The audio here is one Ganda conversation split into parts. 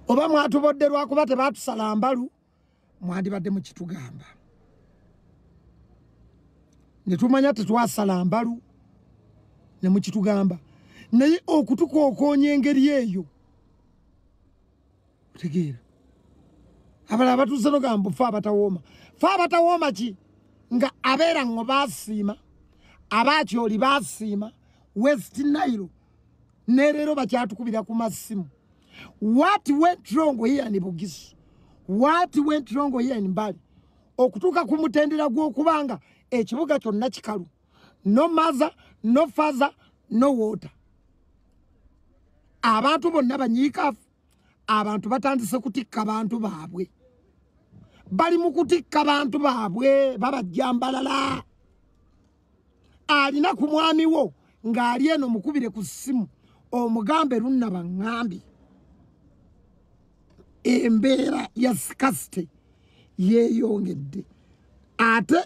oba mwatubodde lwakuba tebatusala mbalu mwandibadde mu kitugamba ne tumanya tetwasala mbalu ne mu kitugamba naye okutukookonya engeri eyo tegeera abala batuuse nogamba fa abatawooma ki nga abeera ngo basiima abakyoli basiima West Nile nerero bakyatukubira ku masimu. What went wrong here in Bugisu? What went wrong here in Mbali? Okutuka kumutendera gw'okubanga ekibuga kyonna kikalu. No mother, no father, no water. Abantu bonna banyiikaafu. Abantu batandise kutikka abantu baabwe. Bali mu kutikka abantu baabwe babajjambalala. Alina ku mwami wo ng'ali eno mukubire ku ssimu omugambe lunnaba ngambi. Embeera ya scarcity yeeyongedde. Ate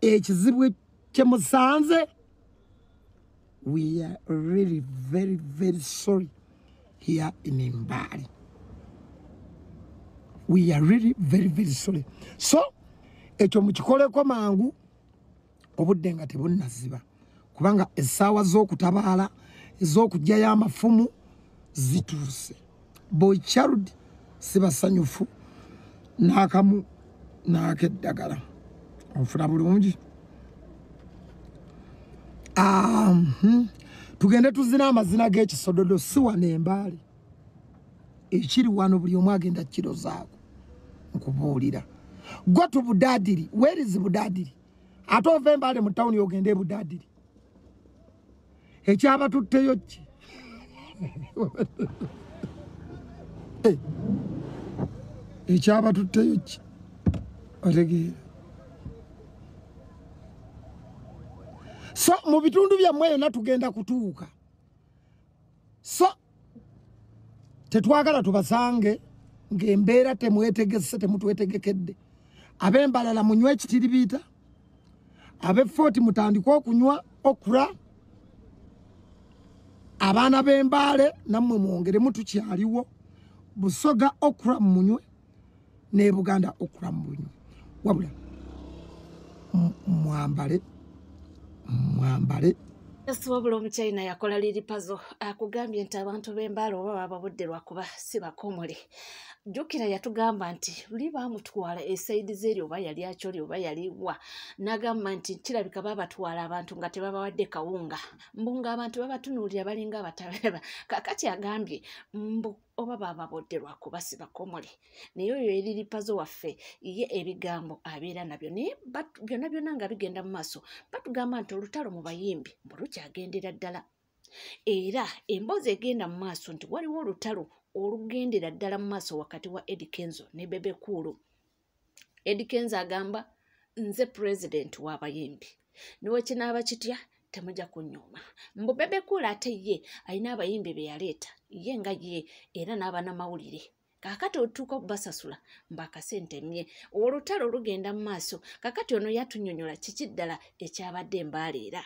ekizibu kye musanze, we are really very, very sorry here in Mbali. We are really very, very sorry. So, ekyo mukikoleko mangu obudde nga tebunnaziba. Kubanga essaawa z'okutabaala ez'okujjayo amafumu zituuse. Boy Child sibasanyufu n'akamu n'akeddagala. Onfuna bulungi. Tugende tuzina amazina g'ekisododo si wano Embaale. Ekiri wano buli omu agenda kiro zaako nkubuulira. Go to Budadiri. Where is Budadiri? Ate ova Embaale mu tawuni ogende Budadiri. Ekyabatutteyo ki? Ekyabatutteyo ki? Otegeera. So mu bitundu byammwe yonna tugenda kutuuka. So tetwagala tubasange ng'embeera temwetegese temutwetegekedde. Ab'Embalala munywe ekitiribiita. Ab'Effort mutandika okunywa okura. Abaana b'Embaale nammwe mwongeremu tukyaliwo. Busoga okura munywe ne Buganda okura munywe. Wabula mwambale. Wabula omukyayina yakola liri pazo akugambye nti abantu b'Embaale oba bababudde lwakuba si bakomole. Jjukira yatugamba nti luli baamutwala esayidi z'eri oba yali akyoli oba yali wa n'agamba nti kirabika babatwala abantu nga tebabawadde kawunga mbu ng'abantu babatunuulira balinga abatabeba. Kakati agambye mbu oba bababudde lwakuba si bakomole. Naye oyo eriri pazo waffe ye ebigambo abeera nabyo naye byonna byonna nga bigenda mu maaso batugamba nti olutalo mu bayimbi mbu lukyagendera ddala. Era emboozi egenda mu maaso nti waliwo olutalo olugendera ddala mu maaso wakati wa Eddie Kenzo ne Bebe Cool. Eddie Kenzo agamba nze president w'abayimbi. Niwe kinaaba kitya temujja kunyuma. Mbu Bebe Cool ate ye alina abayimbi be yaleeta ye nga ye era n'abanamawulire. Kakati otuuka basasula mbakasente mmye olutalo lugenda mu maaso. Kakati ono yatunnyonnyola kiki ddala ekyabadde Embaale era.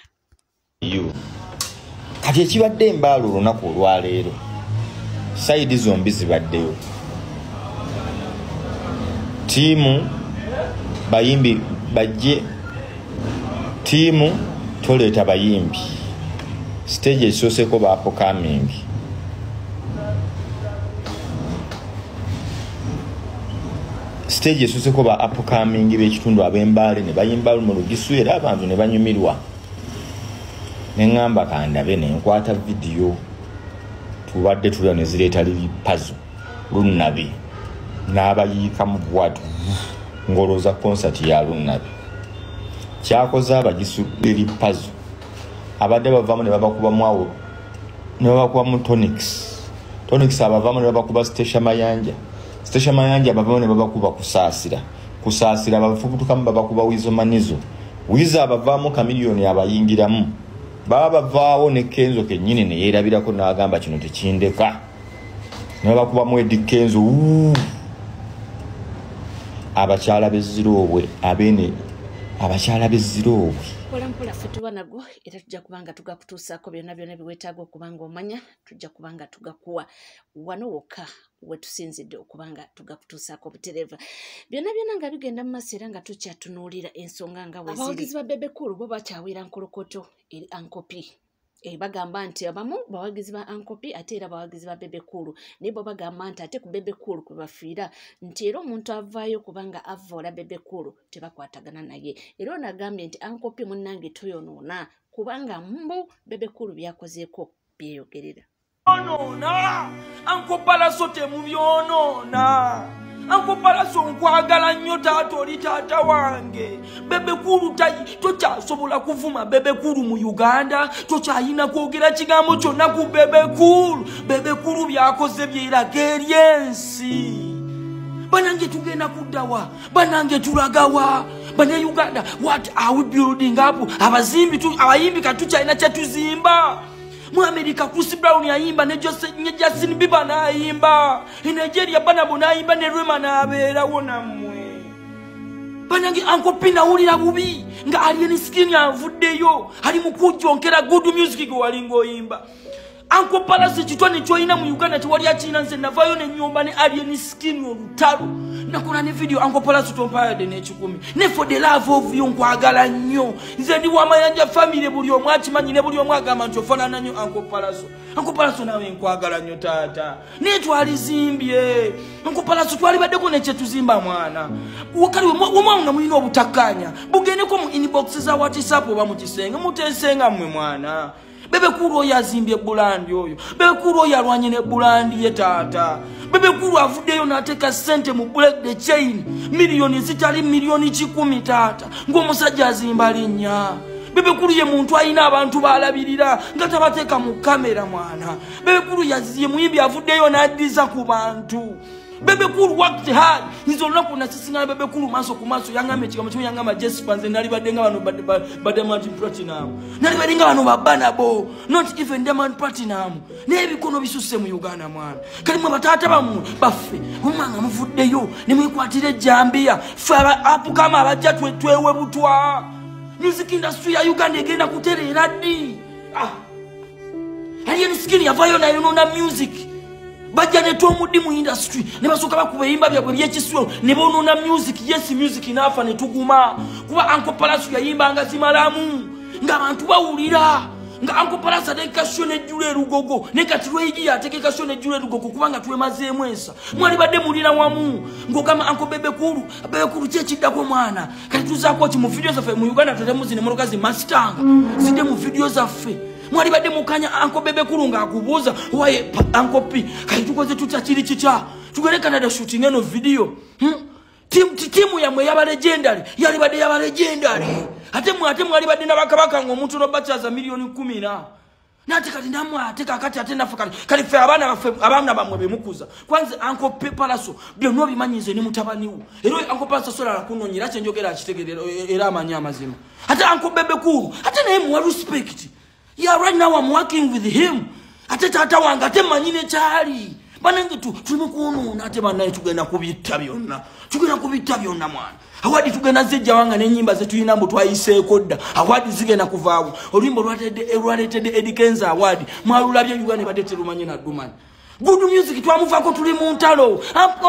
Kati ekibadde Embaale olunaku olwaleero sayidi zombi zibaddeyo. Tiimu bayimbi bajje, tiimu toleeta bayimbi. Stage esooseko ba upcoming. Stage esooseko ba upcoming b'ekitundu ab'Embaale ne bayimba mu Lugisu era abantu ne banyumirwa. Nengamba kandabe ne nkwata video tubadde tulya ne zireeta liri pazo Lunnabi n'abayiika mu bwatu ngoloza concert ya Lunnabi. Kyakoze Abagisu liri pazo abadde bavaamu ne babakuba mwawo ne babakuba mu Tonix abavaamu ne babakuba Station Mayanja abavaamu ne babakuba kusaasira bafubutukamu babakuba Wizo Manizo abavaamu Kamiliyoni abayingiramu baba vaawo ne Kenzo kennyini ne yeerabirako n'agamba kino tekindeka ne bakuba mu Eddie Kenzo abakyala b'Eziroobwe abakyala b'Eziroobwe mpola mpola ffe tuba nago era tujja kubanga tugakutuusaako byonna byonna biweetaaga okubanga omanya tujja kubanga tugakuwa wano wokka wetusinzidde okubanga tugakutuusaako butereeva byonna byonna nga bigenda mu maaso era nga tukyatunuulira ensonga nga weziri abawagizi ba bebekulu bo bakyawira nkolokoto eri ankopi bagamba nti abamu bawagizi ba ankopi ate era bawagizi ba bebekulu naye bo bagamba nti ate ku bebekulu kwe bafiira nti era omuntu avaayo kubanga avoola bebekulu tebakwatagana naye era ono agambye nti ankopi munnange toyonoona kubanga mbu bebekulu byakozeeko byeyogerera onoona ankopalaso temubyonoona ankopalaso nkwagala nnyo taata oli taata wange bebekulu tokyasobola kuvuma bebekulu mu uganda tokyayina kwogera kigambo kyonna ku bebekulu byakoze byeraga eri ensi banange tugenda kuddawa banange tulagawa bane uganda what are we building up abayimbi katukyalina kyetuzimba mu America Chris Brown yayimba ne Justin Bieber nayimba Nigeria Banabo nayimba ne Rema nabeerawo nammwe banange ankopi nawulira bubi nga alien skin avuddeyo ali mu kujjonkera good music gwe walinga oyimba ankopalasi kitone kyoyina mu Uganda tewali akina nze navayo ne nyomba ne alien skin olutalo nakola ne video ankopalasi tompayade n'ekikumi ne for the love of you nkwagala nnyo nze ndi wamayanja family buli omu akimanyi ne buli omu agamba nti ofaanana nnyo ankopalaso nawe nkwagala nnyo taata naye twalizimbye ankopalaso twalibaddeko nekyetuzimba mwana wakali womwawo nga mulina obutakkanya bugendeko mu inbox za WhatsApp oba mu kisenge muteesenga mmwe mwana bebekulu oyo azimbye bulandi oyo bebekulu oyo alwanye ne bulandi ye taata bebekulu avuddeyo n'ateeka ssente mu break the chain miliyoni zitali miliyoni 10 taata ng'omusajja azimba linnya bebekulu ye muntu alina abantu balabirira nga tabateeka mu kamera mwana bebekulu ye muyimbi avuddeyo n'addiza ku bantu bebekulu worked hard nzo lunaku nasisingana bebekulu maaso ku maaso yangambe ekigambo kimu yangamba Jessica nze nali badde nga bano Diamond Platinum nali badde nga bano Banabo not even Diamond Platinum n'ebikono bisusse mu Uganda mwana kalimu abataata bammwe baffe omwanga muvuddeyo ne mwekwatira ejjambiya ffe apukama abajja twewe butwa music industry ya Uganda egenda kutereera ddi alien skin yavayo nayonoona music bajja ne tomuddi mu industry ne basooka bakuba eyimba byabwe byekisiro ne bonoona music yes music naafa ne tuguma kuba ankopalaso yayimbanga zimalamu ng'abantu bawulira nga ankopalaso ateekekasyo nejjula erugogo ne kati lweigi ateekekasyo nejjula erugogo kubanga twemazeemu ensa mwali badde mulira wamu ng'ogamba anko bebekulu kyekiddako mwana kati tuzaako ki mu vidiyo zaffe mu Uganda tutemuzine motoka zi Mustang zidde mu vidiyo zaffe mwali badde mukanya anko bebekulu ng'akubuuza waye ankopi kati tukoze tutya kiri kikya tugere Canada shooting eno video timu yamwe yaba legendary yali badde yaba legendary ate mwali badde n'abakabaka ng'omuntu n'obakyaza miliyoni 10 nate kati namwe ate kakati ate naffe kali ffe abaana bamwe bemukuza kwanza ankopi palaso byonna obimanyize ne mutabaniwo era ankopi palaso solala kunoonyera kyenjogera akitegerera era amanyi amazima ate ankopi bebekulu ate naye muwa respect. Yeah, right now I'm working with him. Ate tata wanga ate manyine kyali. Banange tulimo kuonoona ate banaye tugenda kubitta byonna. Tugenda kubitta byonna mwana. Awadi tugenda zejja wanga n'ennyimba ze tulina mbu twayiseeko dda. Awadi zigenda kuvaawo. Oluyimba olwaletedde Eddie Kenzo awadi. Mwalulabye Uganda ne badde terumanye na Dumani. Good music twamuvaako tuli mu ntalo.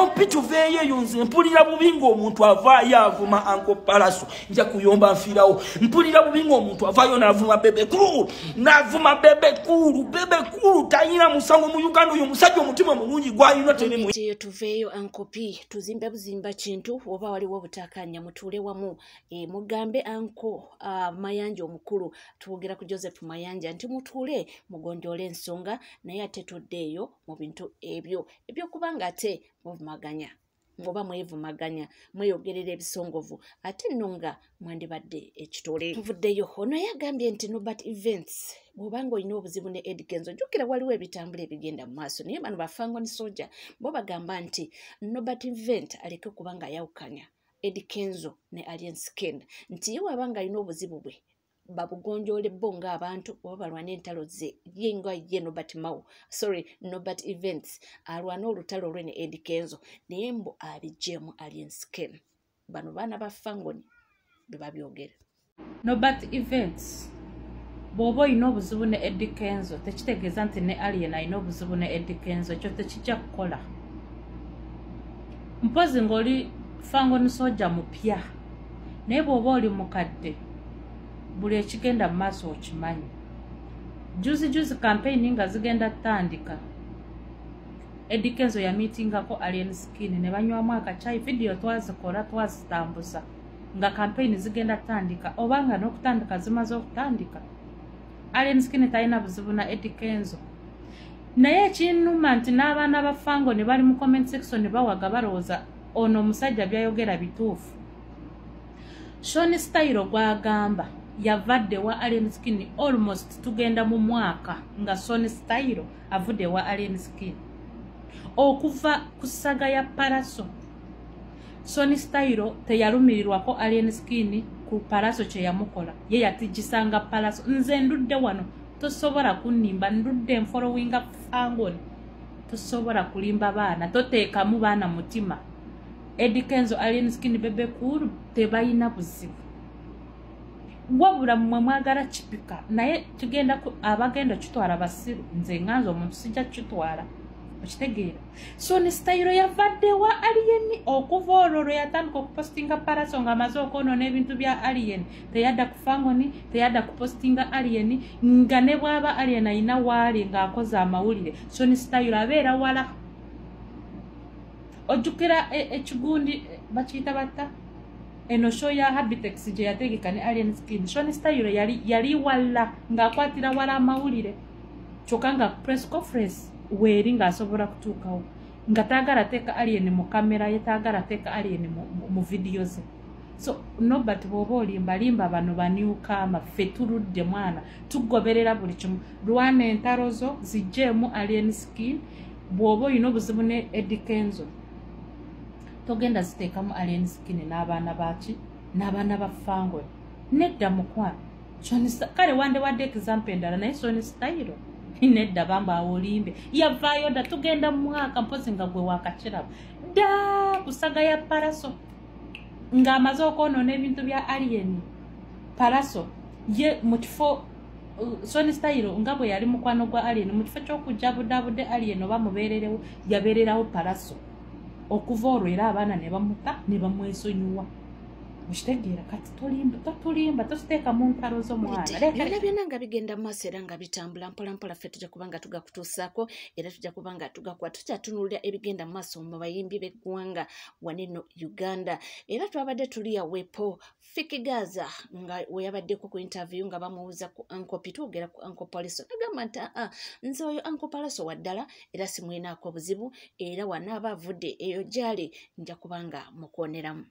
Mpituveeyo eyo nze mpulira bubi ng'omuntu avaayo avuma ankopalaso nja kuyomba nfiirawo. Mpulira bubi ng'omuntu avaayo n'avuma bebekulu. N'avuma bebekulu tayina musango mu Uganda oyo musajja omutima mulungi gwalina terimu. Tuveeyo ankopi tuzimba buzimba kintu oba waliwo obutakanya mutuule wamu mugambe anko Mayanja omukulu tuwogera ku Joseph Mayanja nti mutuule mugonjoole ensonga naye ate tuddeeyo bintu ebyo kubanga ate muvumaganya ngoba mwevumaganya mweyogerera ebisongovu ate nonga mwandibadde ekitole tuvuddeyo ono yagambye nti Norbert Events bw'obanga olina obuzibu ne Eddie Kenzo jjukira waliwo ebitambula ebigenda mu maaso naye bano bafango ne soja bo bagamba nti Norbert Event aleke kubanga yawukanya Eddie Kenzo ne Alien Skin nti ye wabanga alina obuzibu bwe babugonjole bonga abantu oba balwana entalo ze yenga ye Norbert Events alwana olutalo lwene Eddie Kenzo naye mbo abijjemu Alien Skin bano baana ba fangoni bebabyogera Nobat events bw'oba olina obuzibu ne Eddie Kenzo tekitegeeza nti ne Alien alina obuzibu ne Eddie Kenzo, ekyo tekijja kukola. Mpozi ng'oli fango nisojja mupya naye bw'oba oli mukadde buli ekigenda mu maaso okimanyi. Juzi campaign nga zigenda tandika Eddie Kenzo yamitingako Alien Skin ne banywamu akachai, video twazikola twazitambuza nga campaign zigenda tandika obanga n'okutandika zimaze okutandika. Alien Skin talina buzibu na Eddie Kenzo. Naye ekinnuma nti n'abaana ba fango ne bali mu comment section ne bawaga balowooza ono omusajja byayogera bituufu. Shoni Style gwagamba yavadde wa Alien Skin almost tugenda mu mwaka nga Shoni Style avudde wa Alien Skin. Okuva ku saga ya Paraso Shoni Style teyalumirirwako Alien Skin ku Paraso kye yamukola, ye yatigisanga Paraso. Nze ndudde wano tosobola kunimba, ndudde followinga fangoni, tosobola kulimba baana, toteekamu baana mutima. Eddie Kenzo Alien Skin bebe kuru tebayina buzibu. Wabula mmwe mwagala kipika naye tugenda abagenda kitwala basiru, nze nganzo omuntu sijja kitwala. Okitegeera. Shoni Style yavadde wa Alien okuva olwo yatandika okupostinga Paraso nga amaze okwonoona ebintu bya Alien. Teyadda kufangoni, teyadda kupostinga Alien, nga ne bwaba Alien ayina waali ng'akoze amawulire Shoni Style abeera wala. Ojjukira ekigundi bakiyita batta eno show ya Habitex gye yategeka ne Alien Skin. Shoni Style yali wala ng'akwatira wala amawulire kyokka nga press conference weeri ng'asobola kutuukawo nga taagala teeka Alien mu kamera ye, taagala teeka Alien mu video ze. So Nobat bw'oba olimbalimba bano baniukama ffe tuludde mwana tugoberera buli kimu. Lwana entalo zo zijjeemu Alien Skin. Bw'oba olina obuzibu ne Eddie Kenzo togenda ziteekamu Alien Skin n'abaana baki n'abaana ba fango nedda mukwano. Kale wadde example endala naye Shoni Style nedda bamba olimbe yavaayo dda tugenda mu mwaka mpozi nga gwe wakakiraba dda kusaga ya Paraso ng'amaze okwonoona ebintu bya Alien. Paraso ye mu kifo Shoni Style nga bwe yali mukwano gwa Alien mu kifo ky'okujja budde Alien oba mubeererewo yabeererawo Paraso. Okuva olwo era abaana ne bamuta ne bamwesonyiwa. Mukitegeera kati totulimba tositeeka mu ntalo z'omwana. Byonna nga bigenda mu maaso era nga bitambula mpolampola ffe tujja kuba nga tugakutuusaako era tujja kuba nga tugakuba tukyatunuulira ebigenda mu maaso mu bayimbi b'eggwanga waneno Uganda. Era twabadde tuli awepo Fikigaza nga we yabaddeko ku interview nga bamubuuza ku Uncle P tugera ku Uncle Palaso. Agamba nti nze oyo Uncle Palaso waddala era simwinaako buzibu era wanaaba avudde eyo gyali nja kuba nga mukwoneramu.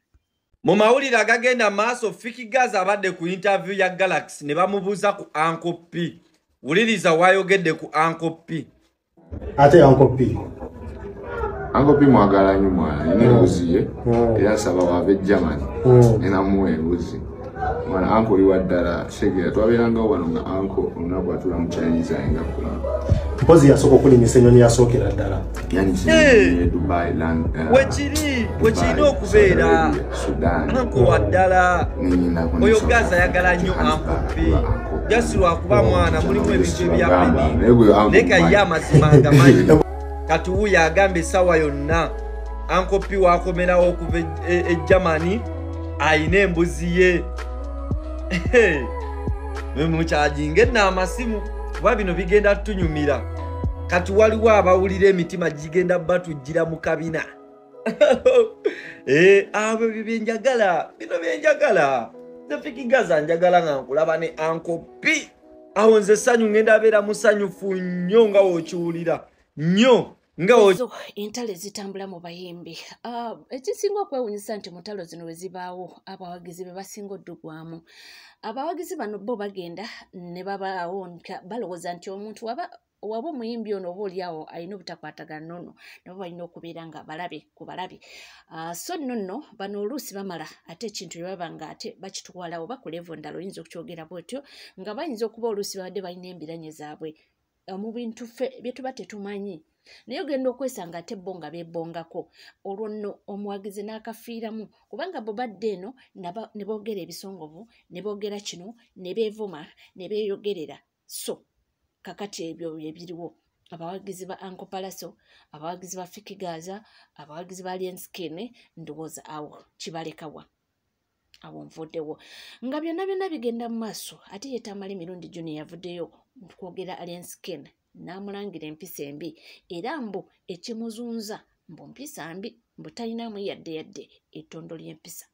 Mu mawulire agagenda maaso Fikigaza abadde ku interview ya Galaxy ne bamubuuza ku Uncle P. Wuliriza wayogedde ku Uncle P. Ate Uncle P. Uncle P mwagala nnyo mwana ine embuzi ye era asaba wave Germany enamuwa embuzi. Mwana Uncle oli waddala segera twabeerangawo wano nga Uncle olunaku atula mu Chinese ayinga kulaba. Mpozi yasooka okulimisa ennyonyi yasookera ddala. Yani Dubai land. Wekirina okubeera Uncle waddala. Oyo Gaza ayagala nnyo Uncle P. Jasi lwakuba mwana mulimu ebintu ebyapeni. Leka ye amazima nga manyi. Kati wuyo agamba essaawa yonna Uncle P wakomerawo okuva e Germany ayina embuzi ye. Mukyajinga enna amasimu kuba bino bigenda tunyumira. Kati waliwo abawulira emitima gigenda batujjira mu kabina. Abo byenjagala bino byenjagala. Nze Fikigaza njagala nga nkulaba ne Uncle P. Awo nze ssanyu ngenda abeera musanyufu nnyo nga wokiwulira nnyo. Ezo entalo zitambula mu bayimbi. Ekisinga okwewuunyisa nti mu ntalo zino we zibaawo abawagizi be basinga oddugwamu. Abawagizi bano bo bagenda ne babaawo balowooza nti omuntu waba omuyimbi ono oba oliawo alina obutakwatagana nnono nabo balina okubeera nga balabe ku balabe. So nno bano oluusi bamala ate ekintu bye nga ate bakitwala oba ku levo ndala oyinza okukyogera bwetyo nga bayinza okuba oluusi babadde balina embiranye zaabwe mu bintu ffe bye tuba tetumanyi naye ogenda okwesanga ate bo nga beebongako olwo nno omuwagizi n'akafiiramu kubanga bo badde eno ne boogera ebisongovu ne boogera kino ne beevuma ne beeyogerera so kakati ebyo ebiriwo abawagizi ba Uncle Palaso abawagizi ba Fikigaza abawagizi ba Alien Skin ndowooza awo kibalekawa awo nvuddewo nga byonna bigenda mu maaso ate ye Tamale Mirundi Junior yavuddeyo kwogera Alien Skin n'amulangira empisa embi era mbu ekimuzunza mbu mpisa mbi mbu talinamu yadde ettondo ly'empisa.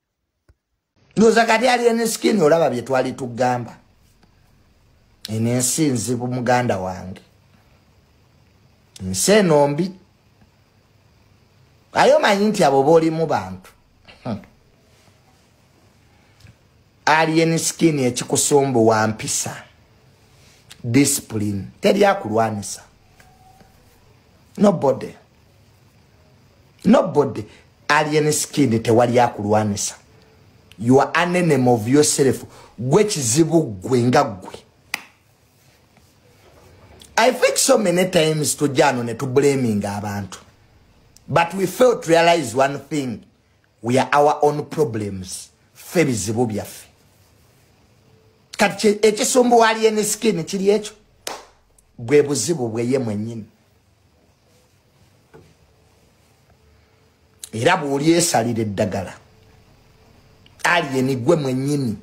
Ndowooza kati Alien Skin olaba bye twali tugamba eno ensi nzibu muganda wange nsi eno mbi ayo manyi nti abo booli mu bantu Alien Skin ekikusumbuwa mpisa discipline teri akulwanisa nobody Alien Skin tewali akulwanisa you are an enemy of yourself gwe kizibu gwe nga gwe. I think so many times to Jano ne to blaming abantu but we fail to realize one thing we are our own problems fe bizibu byaffe kati ekisumbu Alien Skin kiri ekyo bwe buzibu bwe ye mwennyini era bw'oli esalira eddagala Alien gwe mwennyini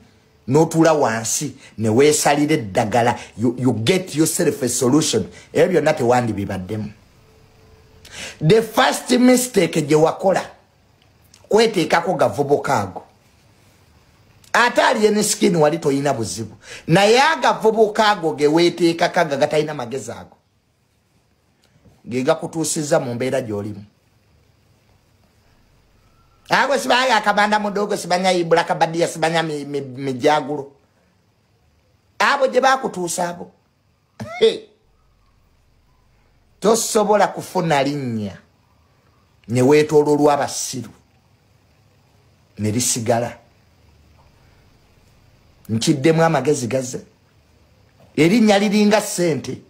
n'otuula wansi ne weesalira eddagala you get yourself a solution ebyo byonna tewandi bibaddemu. The first mistake gye wakola kweteekako gavubuka ago ate Alien Skin wali toyina buzibu naye agavubuka ago ge weeteekako aga gatalina magezi ago ge gakutuusiza mu mbeera gy'olimu. Ago sibaya akabanda mudogo sibanya ibula kabadia sibanya mijagulo abo je bakutuusa abo tosobola kufuna linnya ne weetoololwa abasiru ne lisigala nkiddemu amagezi gaze erinnya liringa ssente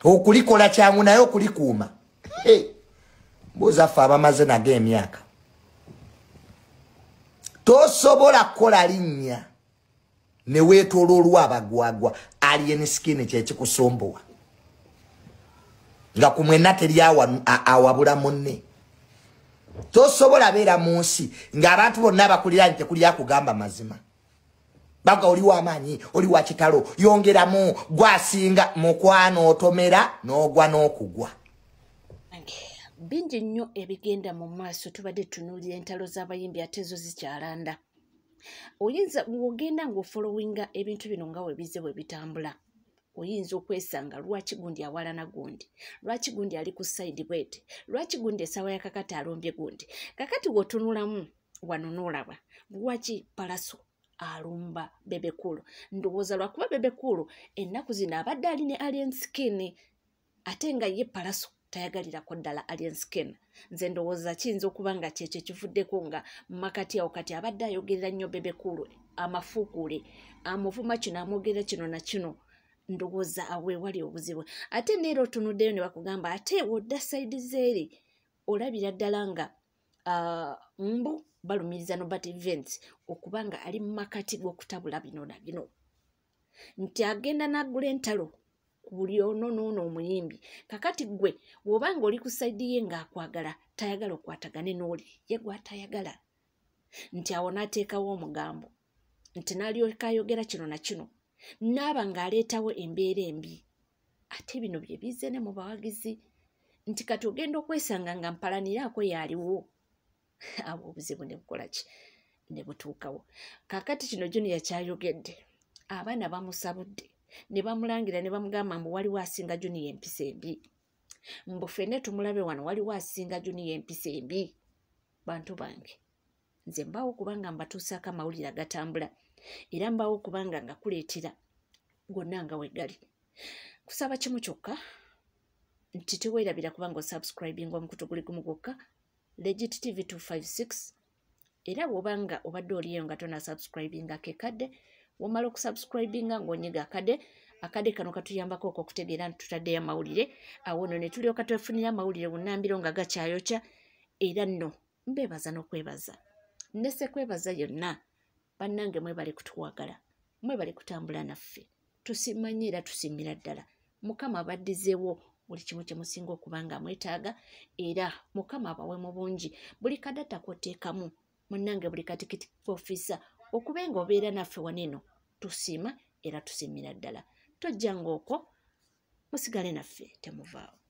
okulikola kyangu naye okulikuuma Bozafa abamaze naga emyaka tosobola kukola linnya ne weetoololwa abagwagwa Alien Skin kyekikusombowa nga kumwena teri awabula munne tosobola beera mu nsi ng'abantu bonna bakulira nti tekuli akugamba mazima baga oli w'amaanyi oli wa kitalo yongeramu gwasinga mukwano otomera n'ogwa n'okugwa. Bingi nnyo ebigenda mu maaso tubadde tunuulira entalo z'abayimbi ate zo zikyalanda. Oyinza ogenda ng'ofolowinga ebintu bino nga webize bwe bitambula. Oyinza okwesanga lwaki gundi awalana gundi, lwaki gundi ali ku sayidi bwete, lwaki gundi essaawa ya kakati alombye gundi. Kakati w'otunulamu wano n'olaba lwaki Palaso alumba Bebe Cool. Ndowooza lwakuba Bebe Cool ennaku zino abadde ali ne Alien Skin ate nga ye Palaso tayagalirako ddala Alien Skin. Nze ndowooza kiyinza okuba nga kyekyo kivuddeko nga makati awo kati abadde ayogerera nnyo Bebe Cool amafuukuule amuvuma kino amwogera kino na kino. Ndowooza awe wali obuzibu ate neera otunuddeyo ne bakugamba ate wodda sayidi zeeri olabira ddala nga mbu balumiriza Nobert Events okuba nga ali mu makati g'okutabula bino na bino nti agenda n'aggula entalo buli ono n'ono omuyimbi. Kakati gwe bw'obanga oli ku sayidi ye ng'akwagala tayagala okwatagane n'oli ye gw'atayagala nti awo n'ateekawo omugambo nti n'alyoka ayogera kino na kino n'aba ng'aleetawo embeera embi. Ate bino bye bize ne mu bawagizi nti kati ogenda okwesanga nga mpalaniraako yaaliwo abo obuzibu ne bukola ki ne butuukawo. Kakati kino Junior kyayogedde abaana bamusabudde ne bamulangira ne bamugamba mbu waliwo asinga Junior empisa embi, mbu ffenna tumulabe wano waliwo asinga Junior empisa embi. Bantu bange nze mbaawo kubanga mbatuusaako amawulire agatambula era mbaawo kubanga nga kuleetera gonna nga wegali. Kusaba kimu kyokka nti teweerabira kubanga osubscribinga omukutu guli gumu gwokka Legit TV 256 era bw'obanga obadde oliyo nga tona subscribinga kekadde womala okusubscribinga ng'onyiga akadde akade kano katuyambako okutegeera nti tutaddeyo amawulire awo nno ne tulyoka twefunira amawulire bunnambiro nga gakyayokya era nno mbeebaza n'okwebaza nese kwebaza yonna bannange mwebale kutuwagala mwebale kutambula naffe tusimanye era tusimira ddala mukama abaddizeewo buli kimu kye musinga okuba nga mwetaaga era mukama abawe mu bungi buli kadata kwoteekamu munnange buli katikiti ofisa okuba nga obeera naffe waneno tusiima era tusimira ddala tojjanga okwo musigale naffe temuvaawo